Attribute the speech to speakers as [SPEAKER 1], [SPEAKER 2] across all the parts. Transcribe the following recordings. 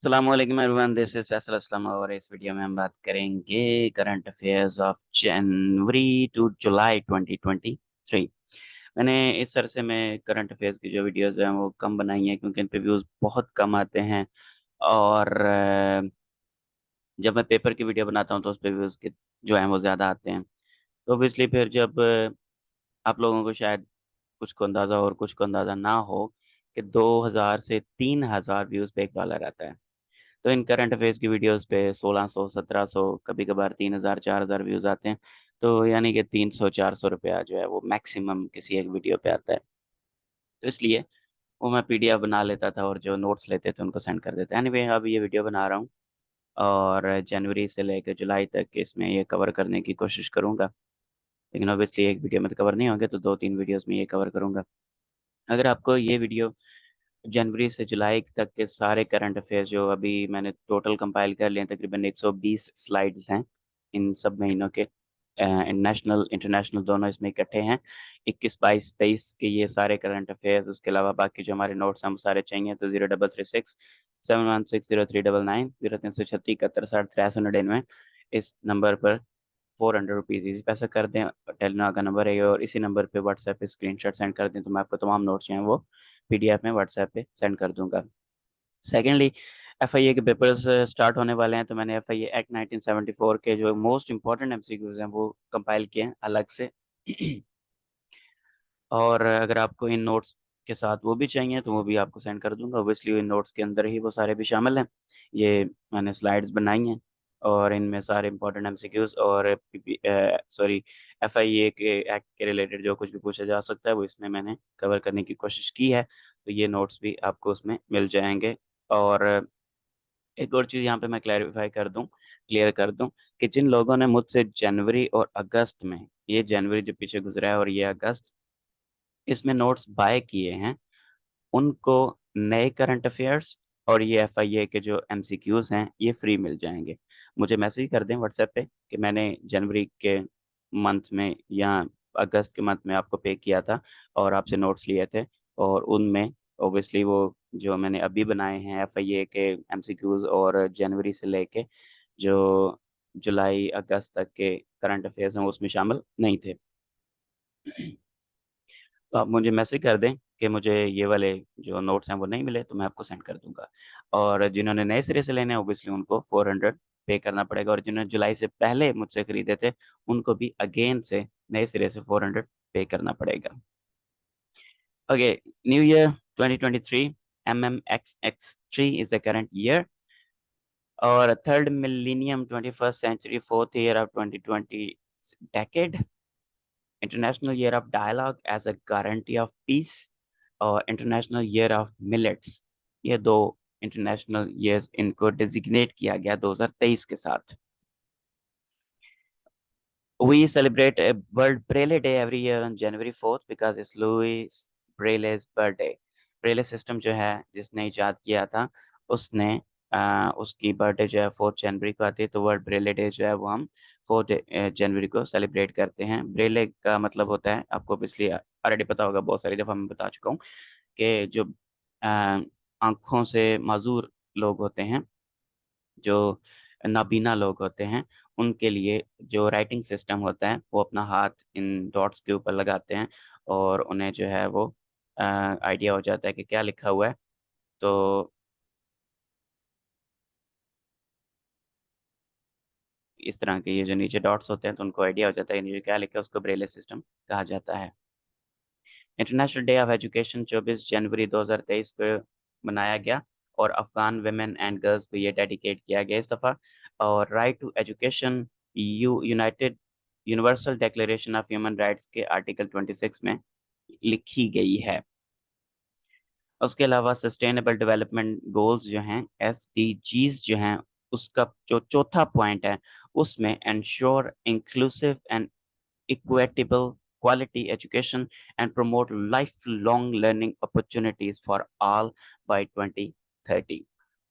[SPEAKER 1] अस्सलाम वालेकुम everyone, this is Faisal Aslam और इस वीडियो में हम बात करेंगे current affairs of January to July 2023। मैंने इस अरसे में करंट अफेयर्स की जो वीडियोस हैं वो कम बनाई हैं क्योंकि इन पे व्यूज़ बहुत कम आते हैं। और जब मैं पेपर की वीडियो बनाता हूँ तो उस पे व्यूज़ के जो हैं वो ज़्यादा आते हैं। तो ऑब्वियसली फिर जब आप लोगों को शायद कुछ को अंदाज़ा और कुछ को अंदाज़ा ना हो कि 2000 से 3000 व्यूज़ पे एक डॉलर आता है। तो इन करंट अफेयर्स की वीडियोस पे 1600, 1700, कभी-कभार 3000, 4000 व्यूज़ आते हैं। तो यानी कि 300, 400 रुपया जो है वो मैक्सिमम किसी एक वीडियो पे आता है। तो इसलिए वो मैं पीडीएफ बना लेता था और जो नोट्स लेते थे उनको सेंड कर देते। एनीवे अब ये वीडियो बना रहा हूँ और जनवरी से लेकर जुलाई तक इसमें ये कवर करने की कोशिश करूँगा। लेकिन ऑब्वियसली एक वीडियो में तो कवर नहीं होंगे तो 2-3 वीडियोज़ में ये कवर करूँगा। अगर आपको ये वीडियो जनवरी से जुलाई तक के सारे करंट अफेयर्स जो अभी मैंने टोटल कंपाइल कर लिए हैं, तकरीबन 120 स्लाइड्स हैं इन सब महीनों के। नेशनल इंटरनेशनल दोनों इसमें इकट्ठे हैं। 21, 22, 23 के ये सारे करंट अफेयर्स, उसके अलावा बाकी जो हमारे नोट्स हैं वो सारे चाहिए तो 0336 716 0399 0336 71 60 399 इस नंबर पर 400 रुपीज़ इजी पैसा कर दें। टेलीनॉर का नंबर है ये और इसी नंबर पे व्हाट्सएप पे स्क्रीनशॉट सेंड कर दें तो मैं आपको तमाम नोट्स जो हैं वो पीडीएफ में व्हाट्सएप पे सेंड कर दूँगा। सेकंडली, एफआईए के पेपर्स स्टार्ट होने वाले हैं तो मैंने एफआईए एक्ट 1974 के जो मोस्ट इम्पोर्टेंट एमसीक्यूज़ हैं वो कंपाइल किए हैं अलग से। और अगर आपको इन नोट्स के साथ वो भी चाहिए तो वो भी आपको सेंड कर दूँगा। ऑब्वियसली इन नोट्स के अंदर ही वो सारे भी शामिल हैं। ये मैंने स्लाइड्स बनाई हैं और इनमें सारे इम्पोर्टेंट एमसीक्यूज़ और सॉरी एफआईए के एक्ट के रिलेटेड जो कुछ भी पूछा जा सकता है वो इसमें मैंने कवर करने की कोशिश की है। तो ये नोट्स भी आपको उसमें मिल जाएँगे। और एक और चीज़ यहाँ पे मैं क्लियर कर दूँ कि जिन लोगों ने मुझसे जनवरी और अगस्त में, ये जनवरी जो पीछे गुज़रा है और ये अगस्त, इसमें नोट्स बाय किए हैं, उनको नए करंट अफेयर्स और ये एफआईए के जो एमसीक्यूज़ हैं, ये फ्री मिल जाएँगे। मुझे मैसेज कर दें व्हाट्सएप पे कि मैंने जनवरी के मंथ में या अगस्त के मंथ में आपको पे किया था और आपसे नोट्स लिए थे और उनमें ऑब्वियसली वो जो मैंने अभी बनाए हैं एफआईए के एमसीक्यूज़ और जनवरी से लेके जो जुलाई, अगस्त तक के करंट अफेयर्स हैं, वो उसमें शामिल नहीं थे। तो आप मुझे मैसेज कर दें कि मुझे ये वाले जो नोट्स हैं वो नहीं मिले तो मैं आपको सेंड कर दूँगा। और जिन्होंने नए सिरे से लेने हैं ऑब्वियसली उनको 400 पे करना पड़ेगा और जिन्होंने जुलाई से पहले मुझसे खरीदे थे उनको भी अगेन से नए सिरे से 400 पे करना पड़ेगा। Okay, new year 2023 MMXX3 is the current year और third millennium 21st century, fourth year of 2020 decade, international year of dialogue as a guarantee of peace और इंटरनेशनल ईयर ऑफ मिलेट्स। ये 2 इंटरनेशनल ईयर्स इनको डेज़िग्नेट किया गया 2023 के साथ। We celebrate a World Braille Day every year on January 4th because it's Louis Braille's birthday. Braille system जो है जिसने इजाद किया था उसने उसकी बर्थडे जो है 4 जनवरी को आती है तो वर्ल्ड ब्रेले डे जो है वो हम 4 जनवरी को सेलिब्रेट करते हैं। ब्रेले का मतलब होता है आपको ऑब्वियसली ऑलरेडी पता होगा, बहुत सारी दफ़ा मैं बता चुका हूँ कि जो आँखों से माज़ूर लोग होते हैं, जो नाबीना लोग होते हैं, उनके लिए जो राइटिंग सिस्टम होता है, वो अपना हाथ इन डॉट्स के ऊपर लगाते हैं और उन्हें जो है वो आइडिया हो जाता है कि क्या लिखा हुआ है। तो इस तरह के ये जो नीचे डॉट्स होते हैं, तो उनको आइडिया हो जाता है, नीचे क्या लिखा है, उसको ब्रेले सिस्टम कहा जाता है। इंटरनेशनल डे ऑफ एजुकेशन 24 जनवरी 2023 को मनाया गया और अफ़गान वुमेन एंड गर्ल्स को ये डेडिकेट किया गया इस दफ़ा। और right to education United Universal Declaration of Human Rights के आर्टिकल 26 में लिखी गई है। उसके अलावा सस्टेनेबल डेवलपमेंट गोल्स जो हैं, एसडीजीज़ जो हैं, उसका जो चौथा पॉइंट है, उसमें ensure inclusive and equitable quality education and promote lifelong learning opportunities for all by 2030।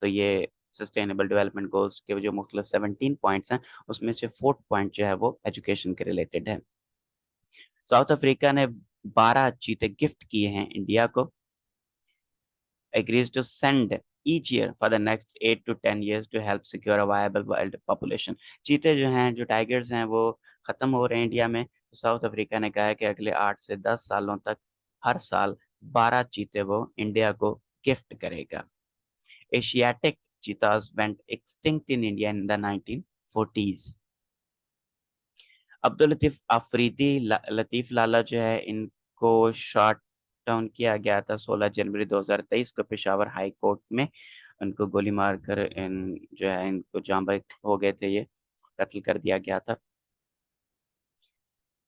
[SPEAKER 1] तो ये सस्टेनेबल डेवलपमेंट गोल्स के जो मुख्तलिफ 17 पॉइंट्स हैं, उसमें से 4th पॉइंट जो है वो एजुकेशन के रिलेटेड है। साउथ अफ्रीका ने 12 चीते गिफ्ट किए हैं इंडिया को, agrees to send each year for the next 8 to 10 years to help secure a viable world population। चीते जो हैं, जो टाइगर्स हैं, वो खत्म हो रहे हैं इंडिया में। तो साउथ अफ्रीका ने कहा है कि अगले 8 से 10 सालों तक हर साल 12 चीते वो इंडिया को गिफ्ट करेगा। Asiatic cheetahs went extinct in India in the 1940s। Abdul Latif Afridi Latif Lala जो है, इनको शॉट डाउन किया गया था 16 जनवरी 2023 को पेशावर हाई कोर्ट में। उनको गोली मारकर इन जो है इनको जाँ बहक हो गए थे, ये कत्ल कर दिया गया था।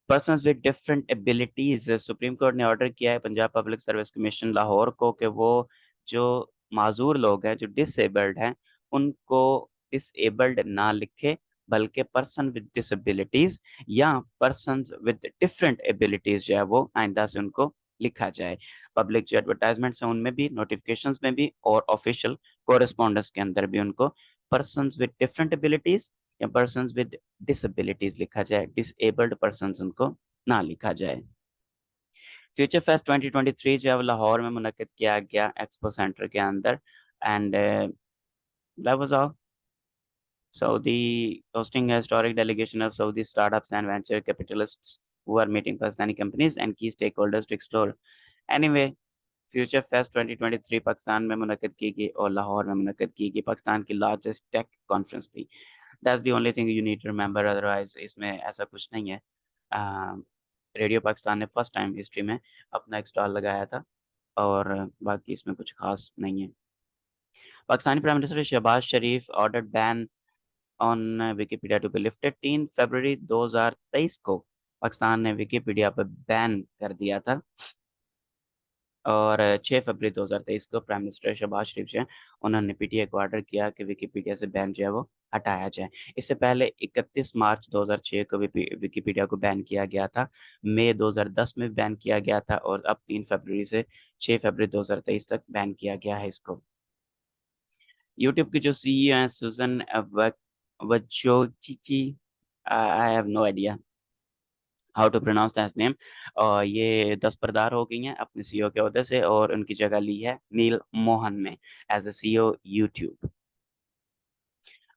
[SPEAKER 1] Persons with different abilities, supreme court ने ऑर्डर किया है Punjab public service commission Lahore को कि वो जो माजूर लोग हैं, जो डिसेबल्ड हैं, उनको डिसेबल्ड ना लिखे, बल्कि पर्सन विद डिसेबिलिटीज या पर्सन विद डिफरेंट एबिलिटीज जो है वो आइंदा से उनको लिखा जाए। पब्लिक जो एडवर्टाइजमेंट्स हैं उनमें भी, नोटिफिकेशंस में भी और ऑफिशियल कोरेस्पोंडेंस के अंदर भी उनको पर्सन्स विद डिफरेंट एबिलिटीज या पर्सन्स विद डिसेबिलिटीज लिखा जाए, डिसेबल्ड पर्सन्स उनको ना लिखा जाए। फ्यूचर फेस्ट 2023 जो है लाहौर में मुनक्किद किया गया एक्सपो सेंटर के अंदर, and that was all. Saudi hosting a historic delegation of Saudi startups and venture capitalists who are meeting Pakistani companies and key stakeholders to explore. Anyway, future fest 2023 Pakistan में मुनक्किद की गई और लाहौर में मुनक्किद की गई। पाकिस्तान की लार्जेस्ट टेक कॉन्फ्रेंस थी। That's the only thing you need to remember, otherwise इसमें ऐसा कुछ नहीं है। रेडियो पाकिस्तान ने फर्स्ट टाइम हिस्ट्री में अपना एक स्टॉल लगाया था और बाकी इसमें कुछ खास नहीं है। Pakistani prime minister Shehbaz Sharif ordered ban on Wikipedia to be lifted. 3 फरवरी 2023 को पाकिस्तान ने विकिपीडिया पर बैन कर दिया था और 6 फरवरी 2023 को प्राइम मिनिस्टर शहबाज शरीफ जो हैं, उन्होंने पीटीआई को ऑर्डर किया कि विकिपीडिया से बैन जो है वो हटाया जाए। इससे पहले 31 मार्च 2006 को विकिपीडिया को बैन किया गया था, मई 2010 में बैन किया गया था और अब 3 फरवरी से 6 फरवरी 2023 तक बैन किया गया है इसको। यूट्यूब की जो सीईओ हैं Susan Wojcicki, I have no idea how to pronounce that name, और ये दस्तबरदार हो गई हैं अपने सीईओ के ओहदे से और उनकी जगह ली है नील मोहन ने as a CEO YouTube.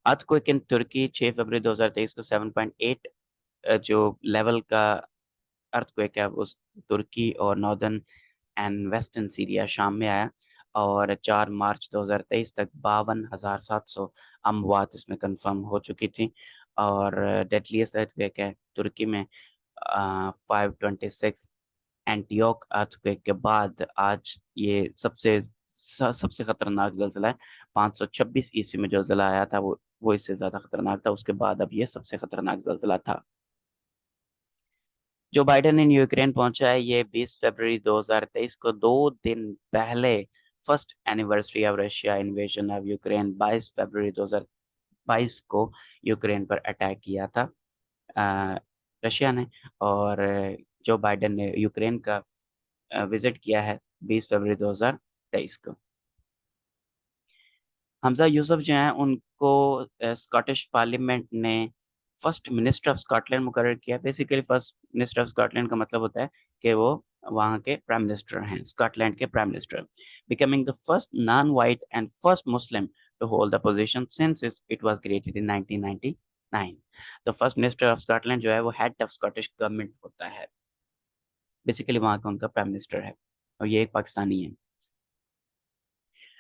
[SPEAKER 1] Earthquake in Turkey 6 फरवरी 2023 को 7.8 जो लेवल का अर्थक्वेक है वो तुर्की और नॉर्दर्न एंड वेस्टर्न सीरिया शाम में आया और 4 मार्च 2023 तक 52,700 अमवात इसमें कंफर्म हो चुकी थी और डेडलीस्ट अर्थक्वेक है तुर्की में 526। एंटीओक अर्थक्वेक के बाद आज ये सबसे खतरनाक ज़लज़ला है। 526 ईस्वी में जो ज़लज़ला आया था वो इससे ज़्यादा खतरनाक था, उसके बाद अब ये सबसे खतरनाक ज़लज़ला था। जो बाइडेन इन यूक्रेन पहुंचा है, ये 20 फरवरी 2023 को 2 दिन पहले first anniversary of Russia invasion of Ukraine 22 फरवरी 2022 को यूक्रेन पर अटैक किया था रशिया ने, और जो बाइडेन ने यूक्रेन का विजिट किया है 20 फरवरी 2023 को। हमजा यूसुफ जो हैं उनको स्कॉटिश पार्लियामेंट ने फर्स्ट मिनिस्टर ऑफ स्कॉटलैंड मुकर्रर किया। Basically first minister of Scotland का मतलब होता है कि वो वहाँ के प्राइम मिनिस्टर हैं, स्कॉटलैंड के prime minister, becoming the first non white and first Muslim to hold the position since it was created in 1999। तो फर्स्ट मिनिस्टर ऑफ स्कॉटलैंड जो है वो हेड ऑफ स्कॉटिश गवर्नमेंट होता है, बेसिकली वहाँ का उनका प्राइम मिनिस्टर है और ये एक पाकिस्तानी है।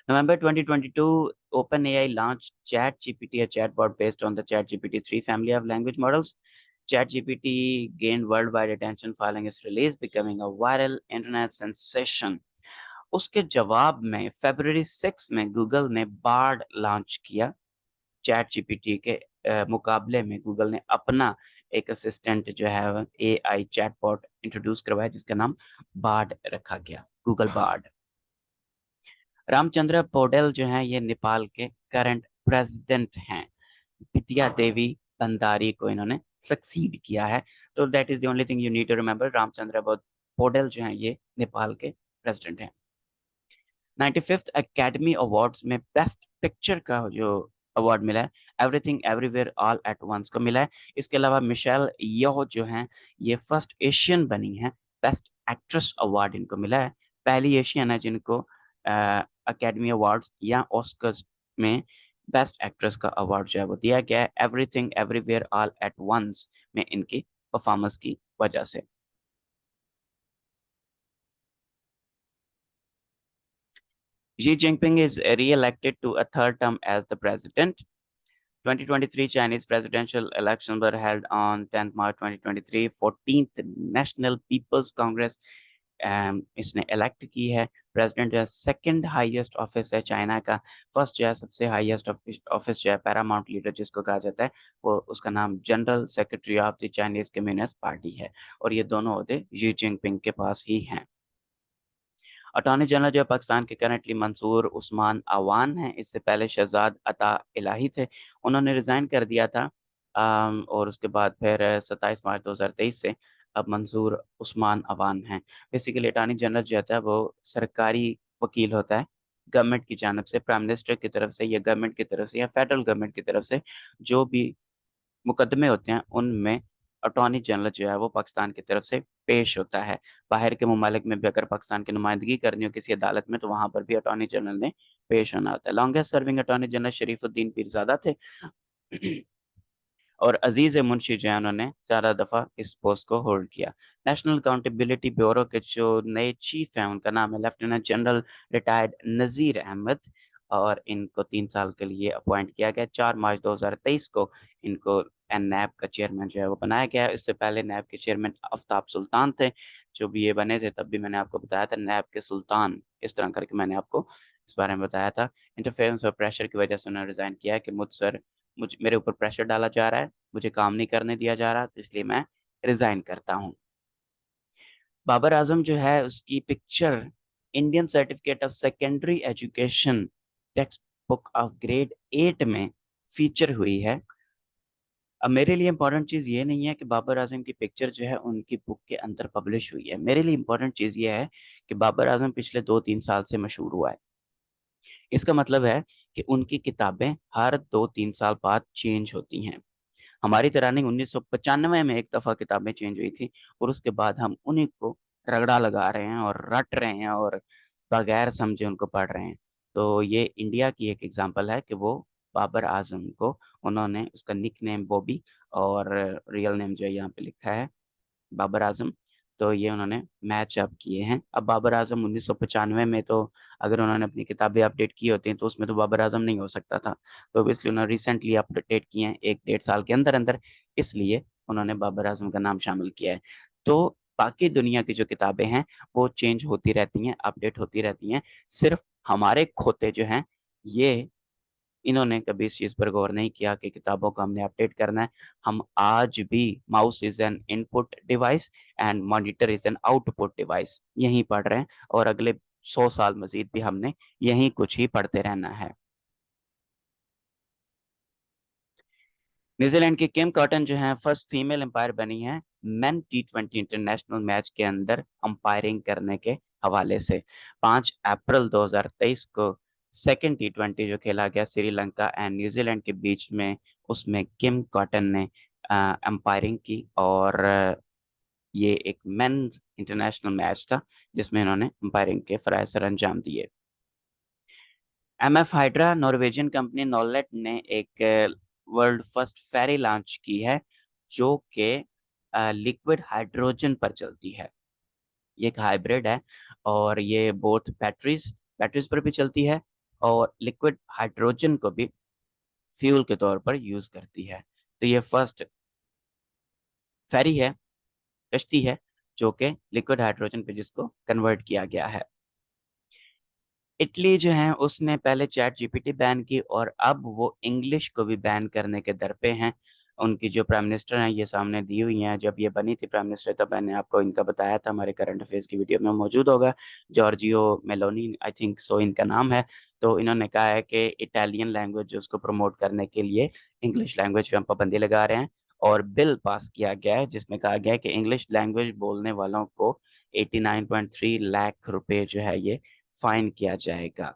[SPEAKER 1] November 2022, OpenAI launched ChatGPT, a chatbot based on the ChatGPT 3 family of language models. ChatGPT gained worldwide attention following its release, becoming a viral internet sensation. उसके जवाब में फरवरी 6 में गूगल ने बार्ड लॉन्च किया। चैट जीपीटी के मुकाबले में Google ने अपना एक असिस्टेंट जो है एआई चैटबॉट इंट्रोड्यूस करवाया जिसका नाम बार्ड रखा गया, गूगल बार्ड। रामचंद्र पौडेल जो हैं ये नेपाल के करंट प्रेसिडेंट हैं। बिटिया देवी भंडारी को इन्होंने सक्सीड किया है। तो that is the only thing you need to remember, Ramchandra Paudel जो हैं ये नेपाल के प्रेसिडेंट हैं। 95th एकेडमी अवार्ड्स में बेस्ट पिक्चर का जो अवार्ड मिला है Everything Everywhere All at Once को मिला है। इसके अलावा मिशेल यो जो हैं ये फर्स्ट एशियन बनी हैं, बेस्ट एक्ट्रेस अवार्ड इनको मिला है। पहली एशियन है जिनको अकेडमी अवार्ड्स या ऑस्कर्स में बेस्ट एक्ट्रेस का अवार्ड जो है वो दिया गया है Everything Everywhere All at Once में इनकी परफॉर्मेंस की वजह से। Xi Jinping is re-elected to a third term as the president. 2023 Chinese presidential elections were held on 10th March 2023. 14th National People's Congress इसने इलेक्ट की है। प्रेसिडेंट जो है सेकंड हाईएस्ट ऑफिस है चाइना का। फर्स्ट जो है सबसे हाईएस्ट ऑफिस जो है पैरामाउंट लीडर जिसको कहा जाता है, वो उसका नाम general secretary of the Chinese communist party है, और ये दोनों ओहदे जी जिनपिंग के पास ही हैं। अटॉर्नी जनरल जो है पाकिस्तान के करंटली मंसूर उस्मान अवान हैं। इससे पहले शहजाद अता इलाही थे, उन्होंने रिज़ाइन कर दिया था। और उसके बाद फिर 27 मार्च 2023 से अब मंसूर उस्मान अवान हैं। बेसिकली अटॉर्नी जनरल जो होता है वो सरकारी वकील होता है, गवर्नमेंट की जानिब से, प्राइम मिनिस्टर की तरफ से या गवर्नमेंट की तरफ से या फेडरल गवर्नमेंट की तरफ से जो भी मुकदमे होते हैं उनमें अटॉर्नी जनरल जो है वो पाकिस्तान की तरफ से पेश होता है। बाहर के ममालिक में भी अगर पाकिस्तान की नुमाइंदगी करनी हो किसी अदालत में तो वहाँ पर भी अटॉर्नी जनरल ने पेश होना होता है। Longest serving attorney general Sharifuddin Pirzada थे। और अजीज मुंशी जो है उन्होंने 4 दफ़ा इस पोस्ट को होल्ड किया। नेशनल अकाउंटेबिलिटी ब्यूरो के जो नए चीफ हैं उनका नाम है लेफ्टिनेंट जनरल रिटायर्ड नज़ीर अहमद, और इनको 3 साल के लिए अपॉइंट किया गया। 4 मार्च 2023 को इनको नैब का चेयरमैन जो है वो बनाया गया है। इससे पहले नैब के चेयरमैन आफ्ताब सुल्तान थे। जो भी ये बने थे तब भी मैंने आपको बताया था नैब के सुल्तान, इस तरह करके मैंने आपको इस बारे में बताया था। इंटरफेरेंस और प्रेशर की वजह से उन्होंने रिज़ाइन किया है कि मुझ मेरे ऊपर प्रेशर डाला जा रहा है, मुझे काम नहीं करने दिया जा रहा, तो इसलिए मैं रिज़ाइन करता हूँ। बाबर आज़म जो है उसकी picture Indian certificate of secondary education text book of grade 8 में फीचर हुई है। अब मेरे लिए इम्पोर्टेंट चीज़ ये नहीं है कि बाबर आज़म की पिक्चर जो है उनकी बुक के अंदर पब्लिश हुई है। मेरे लिए इम्पोर्टेंट चीज़ ये है कि बाबर आज़म पिछले 2-3 साल से मशहूर हुआ है। इसका मतलब है कि उनकी किताबें हर 2-3 साल बाद चेंज होती हैं। हमारी तरह नहीं, 1995 में एक दफ़ा किताबें चेंज हुई थी और उसके बाद हम उन्हीं को रगड़ा लगा रहे हैं और रट रहे हैं और बगैर समझे उनको पढ़ रहे हैं। तो ये इंडिया की एक एग्ज़ाम्पल है कि वो बाबर आज़म को उन्होंने उसका निकनेम बॉबी और रियल नेम जो है यहाँ पे लिखा है बाबर आज़म, तो ये उन्होंने मैच अप किए हैं। अब बाबर आज़म 1995 में तो अगर उन्होंने अपनी किताबें अपडेट की होती तो उसमें तो बाबर आज़म नहीं हो सकता था। तो ऑब्वियसली उन्होंने रिसेंटली अपडेट किए हैं 1 डेढ़ साल के अंदर-अंदर, इसलिए उन्होंने बाबर आज़म का नाम शामिल किया है। तो बाकी दुनिया की जो किताबें हैं, वो चेंज होती रहती हैं, अपडेट होती रहती हैं। सिर्फ़ हमारे खोते जो हैं, ये इन्होंने कभी इस चीज़ पर गौर नहीं किया कि किताबों को हमने अपडेट करना है। हम आज भी mouse is an input device and monitor is an output device यहीं पढ़ रहे हैं, और अगले 100 साल मज़ीद भी हमने यहीं कुछ ही पढ़ते रहना है। न्यूज़ीलैंड की किम कॉटन जो हैं फर्स्ट फीमेल अंपायर बनी हैं मेन टी20 इंटरनेशनल मैच के अंदर अंपायरिंग करने के हवाले से। 5 अप्रैल 2023 को सेकंड टी20 जो खेला गया श्रीलंका एंड न्यूज़ीलैंड के बीच में, उसमें किम कॉटन ने अंपायरिंग की, और ये एक मेन्स इंटरनेशनल मैच था जिसमें इन्होंने अंपायरिंग के फ़राइज़ सरअंजाम दिए। एमएफ हाइड्रा नॉर्वेजियन कंपनी नॉलेट ने एक वर्ल्ड फर्स्ट फेरी लॉन्च की है जो कि लिक्विड हाइड्रोजन पर चलती है। ये एक हाइब्रिड है और ये बोथ बैटरीज बैटरीज पर भी चलती है और लिक्विड हाइड्रोजन को भी फ्यूल के तौर पर यूज करती है। तो ये फर्स्ट फेरी है, कश्ती है जो कि लिक्विड हाइड्रोजन पे जिसको कन्वर्ट किया गया है। इटली जो है उसने पहले चैट जीपीटी बैन की और अब वो इंग्लिश को भी बैन करने के दर पे हैं। उनकी जो प्राइम मिनिस्टर हैं ये सामने दी हुई हैं। जब ये बनी थी प्राइम मिनिस्टर तब मैंने आपको इनका बताया था, हमारे करंट अफेयर्स की वीडियो में मौजूद होगा। Giorgio Meloni I think so इनका नाम है। तो इन्होंने कहा है कि इटालियन लैंग्वेज जो उसको प्रमोट करने के लिए इंग्लिश लैंग्वेज पे हम पाबंदी लगा रहे हैं, और बिल पास किया गया है जिसमें कहा गया है कि इंग्लिश लैंग्वेज बोलने वालों को 89.3 लाख रुपए जो है ये फाइन किया जाएगा।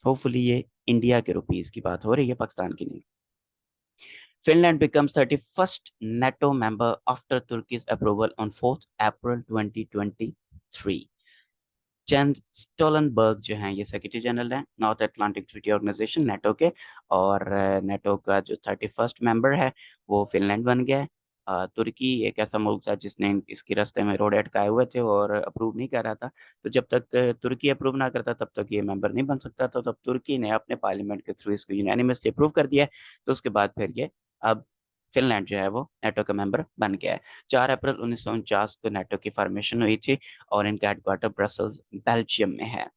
[SPEAKER 1] होपफुली ये इंडिया के रुपीस की बात हो रही है, पाकिस्तान की नहीं। Finland becomes 31st NATO member after Turkey's approval on 4th April 2023. Jens Stoltenberg जो हैं ये सेक्रेटरी जनरल हैं North Atlantic Treaty Organization NATO के। और नेटो का जो 31st मेंबर है वो फिनलैंड बन गया है। तुर्की एक ऐसा मुल्क था जिसने इसके रास्ते में रोड अटकाए हुए थे और अप्रूव नहीं कर रहा था। तो जब तक तुर्की अप्रूव ना करता तब तक ये मेंबर नहीं बन सकता था। तब तुर्की ने अपने पार्लियामेंट के थ्रू इसको यूनानिमसली अप्रूव कर दिया है। तो उसके बाद फिर ये अब फिनलैंड जो है वो नेटो का मेंबर बन गया है। 4 अप्रैल 1949 को नेटो की फॉर्मेशन हुई थी और इनका हेडक्वार्टर ब्रसल्स बेल्जियम में है।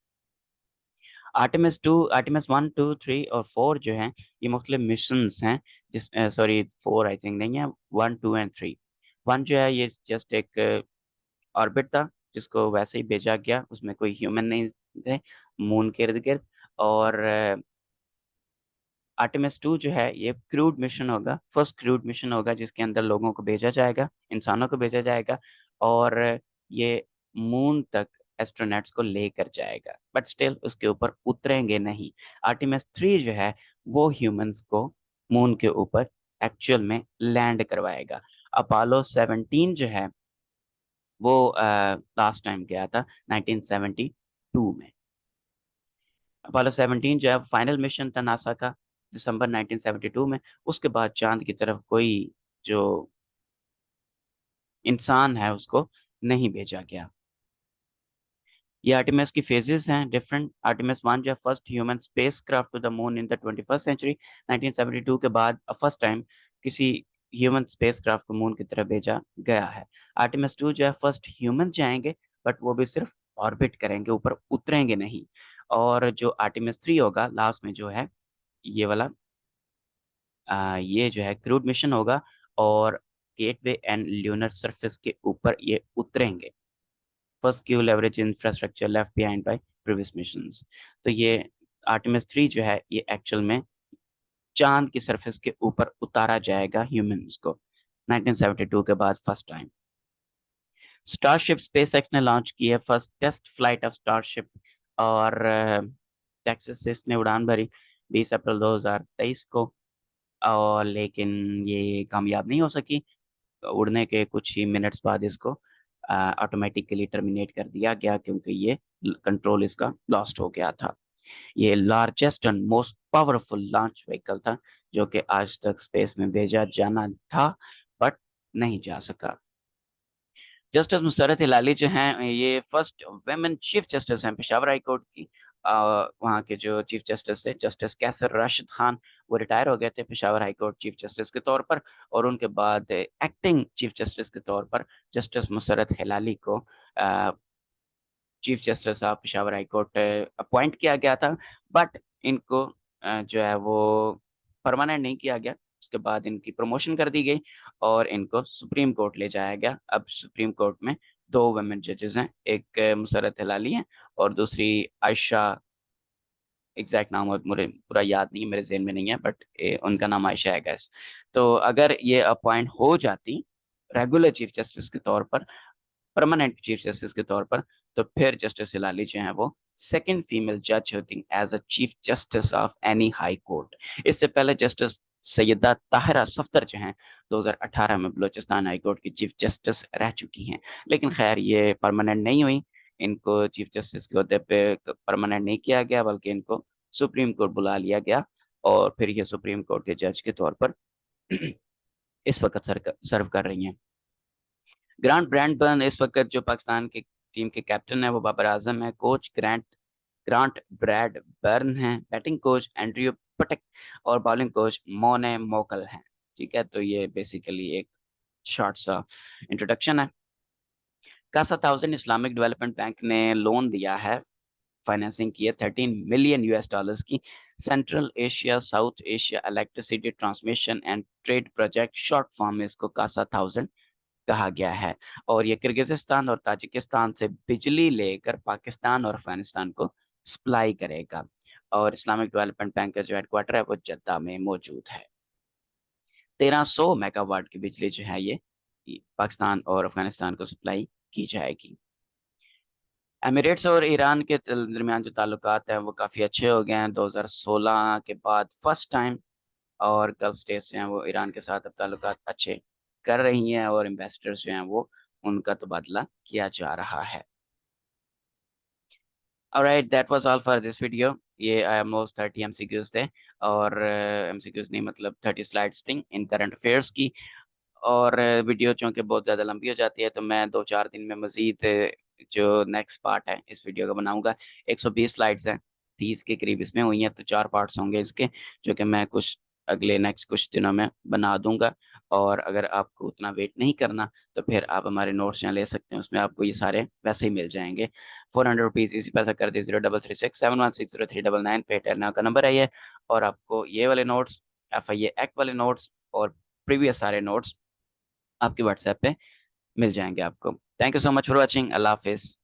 [SPEAKER 1] आर्टेमिस 1, 2, 3 और 4 जो हैं ये मुख्तलिफ मिशंस हैं। जिस सॉरी 4 आई थिंक नहीं है, 1, 2 एंड 3। 1 जो है ये जस्ट एक ऑर्बिट था जिसको वैसे ही भेजा गया, उसमें कोई ह्यूमन नहीं थे मून के इर्द गिर्द। और आर्टेमिस 2 जो है ये क्रूड मिशन होगा, फर्स्ट क्रूड मिशन होगा जिसके अंदर लोगों को भेजा जाएगा, इंसानों को भेजा जाएगा और ये मून तक एस्ट्रोनॉट्स को लेकर जाएगा, बट स्टिल उसके ऊपर उतरेंगे नहीं। आर्टेमिस 3 जो है वो ह्यूमंस को मून के ऊपर एक्चुअल में लैंड करवाएगा। अपोलो 17 जो है वो लास्ट टाइम गया था 1972 में। अपोलो 17 जो है फाइनल मिशन था नासा का दिसंबर 1972 में। उसके बाद चांद की तरफ कोई जो इंसान है उसको नहीं भेजा गया। ये आर्टेमिस की फेजेस हैं डिफरेंट। आर्टेमिस 1 जो है first human spacecraft to the moon in the 21st century. 1972 के बाद फर्स्ट टाइम किसी ह्यूमन स्पेसक्राफ्ट को मून की तरफ भेजा गया है। आर्टेमिस 2 जो है फर्स्ट ह्यूमन जाएंगे, बट वो भी सिर्फ ऑर्बिट करेंगे, ऊपर उतरेंगे नहीं। और जो आर्टेमिस 3 होगा लास्ट में जो है ये वाला ये जो है क्रूड मिशन होगा और गेटवे एंड ल्यूनर सरफेस के ऊपर ये उतरेंगे। First Q leverage infrastructure left behind by previous missions. तो ये आर्टेमिस 3 जो है ये एक्चुअल में चांद की सरफेस के ऊपर उतारा जाएगा ह्यूमंस को 1972 के बाद फर्स्ट टाइम। स्टारशिप स्पेसएक्स ने लॉन्च की है first test flight of Starship. और टेक्सास से इसने उड़ान भरी 20 अप्रैल 2023 को। और लेकिन ये कामयाब नहीं हो सकी। उड़ने के कुछ ही मिनट्स बाद इसको ऑटोमेटिकली टर्मिनेट कर दिया गया क्योंकि ये कंट्रोल इसका लॉस्ट हो गया था। ये largest and most powerful launch vehicle था जो कि आज तक स्पेस में भेजा जाना था बट नहीं जा सका। जस्टिस मुसर्रत हिलाली जो हैं ये फर्स्ट वेमेन चीफ जस्टिस हैं पेशावर हाई कोर्ट की। वहाँ के जो चीफ जस्टिस थे जस्टिस कैसर राशिद खान, वो रिटायर हो गए थे Peshawar high court chief justice के तौर पर। और उनके बाद एक्टिंग चीफ जस्टिस के तौर पर जस्टिस मुसर्रत हिलाली को chief justice of Peshawar high court appoint किया गया था। बट इनको जो है वो परमानेंट नहीं किया गया। उसके बाद इनकी प्रमोशन कर दी गई और इनको सुप्रीम कोर्ट ले जाया गया। अब सुप्रीम कोर्ट में 2 वुमेन जजेस हैं, एक मुसर्रत हिलाली हैं और दूसरी आयशा। एग्जैक्ट नाम अब मुझे पूरा याद नहीं, मेरे ज़हन में नहीं है, बट उनका नाम आयशा है गैस। तो अगर ये अपॉइंट हो जाती रेगुलर चीफ जस्टिस के तौर पर, परमानेंट चीफ जस्टिस के तौर पर, तो फिर जस्टिस हिलाली जो हैं वो सेकंड फीमेल जज होती as a chief justice of any high court. इससे पहले जस्टिस सैयदा ताहिरा सफ्दर जो हैं 2018 में बलूचिस्तान हाई कोर्ट की चीफ जस्टिस रह चुकी हैं। लेकिन खैर ये परमानेंट नहीं हुई, इनको चीफ जस्टिस के ओहदे पे परमानेंट नहीं किया गया बल्कि इनको सुप्रीम कोर्ट बुला लिया गया और फिर ये सुप्रीम कोर्ट के जज के तौर पर इस वक्त सर्व कर रही हैं। ग्रांट ब्रैडबर्न इस वक्त जो पाकिस्तान की टीम के कैप्टन है वो बाबर आजम है। कोच ग्रांट ब्रैडबर्न हैं। बैटिंग कोच एंड्रयू पटेक और बॉलिंग कोच मोने मोकल हैं। ठीक है, तो ये बेसिकली एक शॉर्ट सा इंट्रोडक्शन है। CASA thousand Islamic Development Bank ने लोन दिया है, फाइनेंसिंग की है 13 मिलियन US डॉलर्स की Central Asia South Asia electricity transmission and trade project, short form में इसको कासा थाउजेंड कहा गया है। और ये किर्गिज़स्तान और ताजिकिस्तान से बिजली लेकर पाकिस्तान और अफगानिस्तान को सप्लाई करेगा। और इस्लामिक डेवलपमेंट बैंक का जो हेडक्वार्टर है वो जद्दा में मौजूद है। 1300 मेगावाट की बिजली जो है ये पाकिस्तान और अफगानिस्तान को सप्लाई की जाएगी। एमिरेट्स और ईरान के दरमियान जो ताल्लुकात हैं वो काफ़ी अच्छे हो गए हैं 2016 के बाद फर्स्ट टाइम। और गल्फ स्टेट्स जो हैं वो ईरान के साथ अब ताल्लुकात अच्छे कर रही हैं और इन्वेस्टर्स जो हैं वो उनका तबादला किया जा रहा है। Alright, that was all for this video. ये ऑलमोस्ट 30 एमसीक्यूज थे, और एमसीक्यूज नहीं मतलब 30 स्लाइड्स थी इन करंट अफेयर्स की। और वीडियो चूँकि बहुत ज़्यादा लंबी हो जाती है, तो मैं 2-4 दिन में मज़ीद जो नेक्स्ट पार्ट है इस वीडियो का बनाऊँगा। 120 स्लाइड्स हैं, 30 के करीब इसमें हुई हैं, तो 4 पार्ट्स होंगे इसके, जो कि मैं कुछ अगले नेक्स्ट कुछ दिनों में बना दूँगा। और अगर आपको उतना वेट नहीं करना, तो फिर आप हमारे नोट्स यहाँ ले सकते हैं, उसमें आपको ये सारे वैसे ही मिल जाएँगे। ₹400 इसी पैसा कर दिए 0336716039 पे एयरटेल नाउ का नंबर है ये। और आपको ये वाले नोट्स, एफआईए एक्ट वाले नोट्स और प्रीवियस सारे नोट्स आपके व्हाट्सएप पे मिल जाएँगे आपको। Thank you so much for watching. अल्लाह हाफ़िज़।